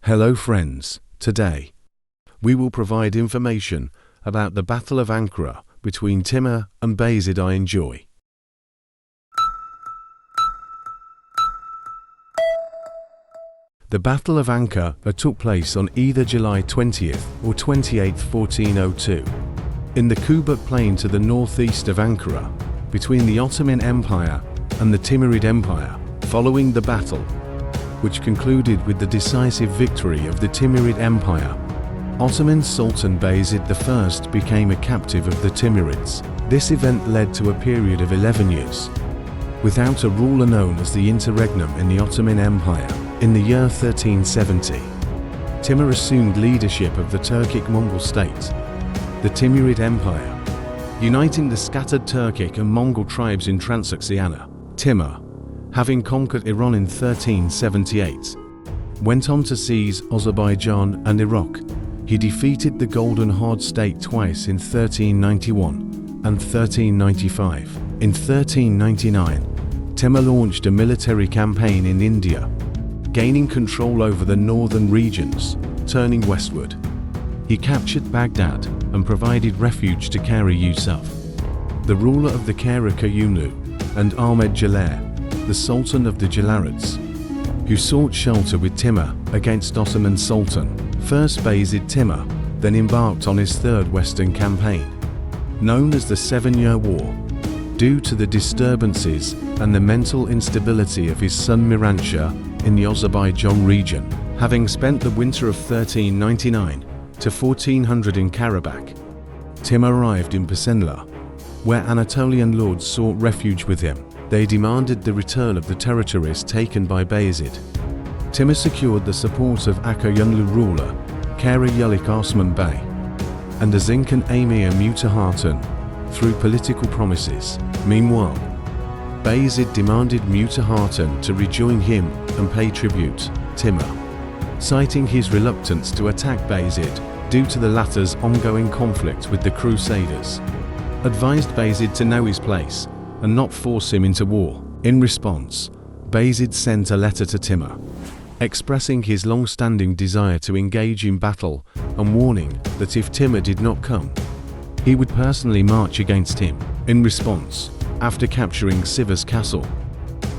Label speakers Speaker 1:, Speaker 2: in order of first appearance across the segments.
Speaker 1: Hello friends, today we will provide information about the Battle of Ankara between Timur and Bayezid I. Enjoy. The Battle of Ankara took place on either July 20th or 28th, 1402, in the Çubuk Plain to the northeast of Ankara, between the Ottoman Empire and the Timurid Empire. Following the battle, which concluded with the decisive victory of the Timurid Empire, Ottoman Sultan Bayezid I became a captive of the Timurids. This event led to a period of 11 years without a ruler known as the Interregnum in the Ottoman Empire. In the year 1370, Timur assumed leadership of the Turkic-Mongol state, the Timurid Empire, uniting the scattered Turkic and Mongol tribes in Transoxiana. Timur, having conquered Iran in 1378, went on to seize Azerbaijan and Iraq. He defeated the Golden Horde State twice in 1391 and 1395. In 1399, Timur launched a military campaign in India, gaining control over the northern regions, turning westward. He captured Baghdad and provided refuge to Kara Yusuf, the ruler of the Kara Koyunlu, and Ahmed Jalair, the Sultan of the Jalairids, who sought shelter with Timur against Ottoman Sultan. First Bayezid Timur then embarked on his third western campaign, known as the 7-Year War, due to the disturbances and the mental instability of his son Miranshah in the Azerbaijan region. Having spent the winter of 1399 to 1400 in Karabakh, Timur arrived in Persenla, where Anatolian lords sought refuge with him. They demanded the return of the territories taken by Bayezid. Timur secured the support of Kara Koyunlu ruler Kara Yusuf Osman Bey and the Zincan Emir Muta Hatun through political promises. Meanwhile, Bayezid demanded Muta Hatun to rejoin him and pay tribute. Timur, citing his reluctance to attack Bayezid due to the latter's ongoing conflict with the Crusaders, advised Bayezid to know his place and not force him into war. In response, Bayezid sent a letter to Timur, expressing his long-standing desire to engage in battle and warning that if Timur did not come, he would personally march against him. In response, after capturing Sivas Castle,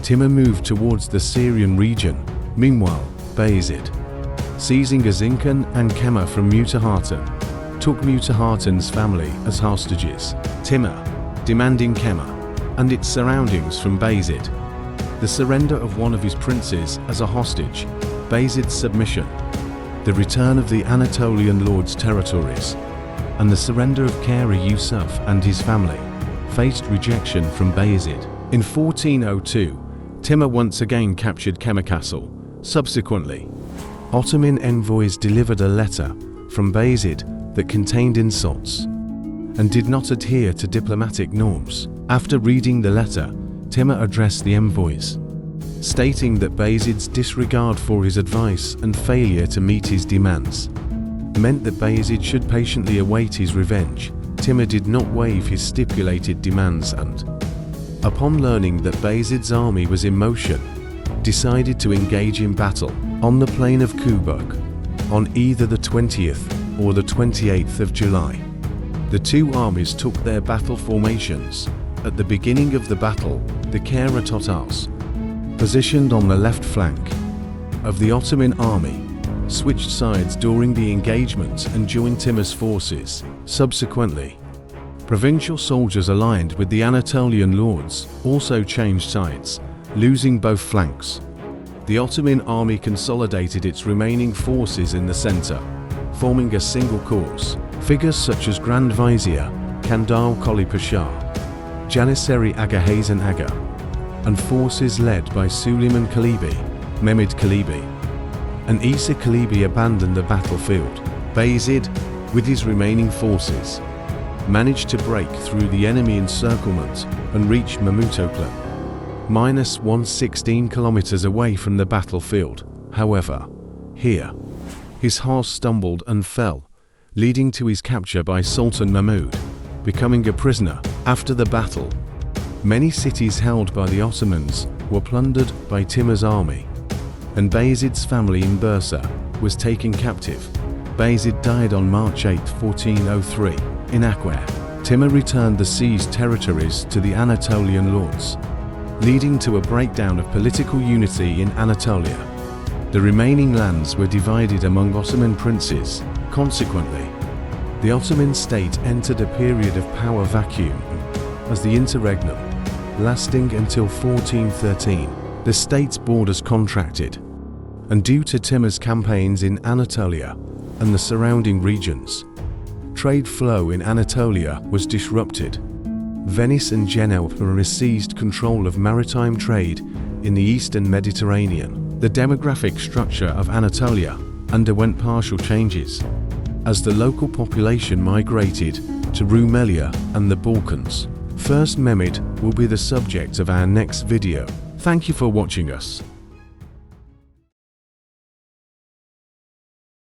Speaker 1: Timur moved towards the Syrian region. Meanwhile, Bayezid, seizing a Zincan and Kemmer from Muta Hatun, took Muta Hatun's family as hostages. Timur, demanding Kemmer and its surroundings from Bayezid, the surrender of one of his princes as a hostage, Bayezid's submission, the return of the Anatolian lords' territories, and the surrender of Kara Yusuf and his family, faced rejection from Bayezid. In 1402, Timur once again captured Kemmer Castle. Subsequently, Ottoman envoys delivered a letter from Bayezid that contained insults and did not adhere to diplomatic norms. After reading the letter, Timur addressed the envoys, stating that Bayezid's disregard for his advice and failure to meet his demands meant that Bayezid should patiently await his revenge. Timur did not waive his stipulated demands and, upon learning that Bayezid's army was in motion, decided to engage in battle on the plain of Çubuk on either the 20th or the 28th of July. The two armies took their battle formations. At the beginning of the battle, the Kara Tatars, positioned on the left flank of the Ottoman army, switched sides during the engagement and joined Timur's forces. Subsequently, provincial soldiers aligned with the Anatolian lords also changed sides, losing both flanks. The Ottoman army consolidated its remaining forces in the center, forming a single course. Figures such as Grand Vizier Kandal Koli Pasha, Janissary Aga Hasan Aga, and forces led by Suleiman Kalibi, Mehmed Kalibi, and Isa Kalibi abandoned the battlefield. Bayezid, with his remaining forces, managed to break through the enemy encirclement and reach Mamutoklen, -116 kilometers away from the battlefield. However, here, his horse stumbled and fell, leading to his capture by Sultan Mahmud, becoming a prisoner. After the battle, many cities held by the Ottomans were plundered by Timur's army, and Bayezid's family in Bursa was taken captive. Bayezid died on March 8, 1403, in Akwer. Timur returned the seized territories to the Anatolian lords, leading to a breakdown of political unity in Anatolia. The remaining lands were divided among Ottoman princes. Consequently, the Ottoman state entered a period of power vacuum as the Interregnum, lasting until 1413. The state's borders contracted, and due to Timur's campaigns in Anatolia and the surrounding regions, trade flow in Anatolia was disrupted. Venice and Genoa seized control of maritime trade in the eastern Mediterranean. The demographic structure of Anatolia underwent partial changes as the local population migrated to Rumelia and the Balkans. First Mehmed will be the subject of our next video. Thank you for watching us.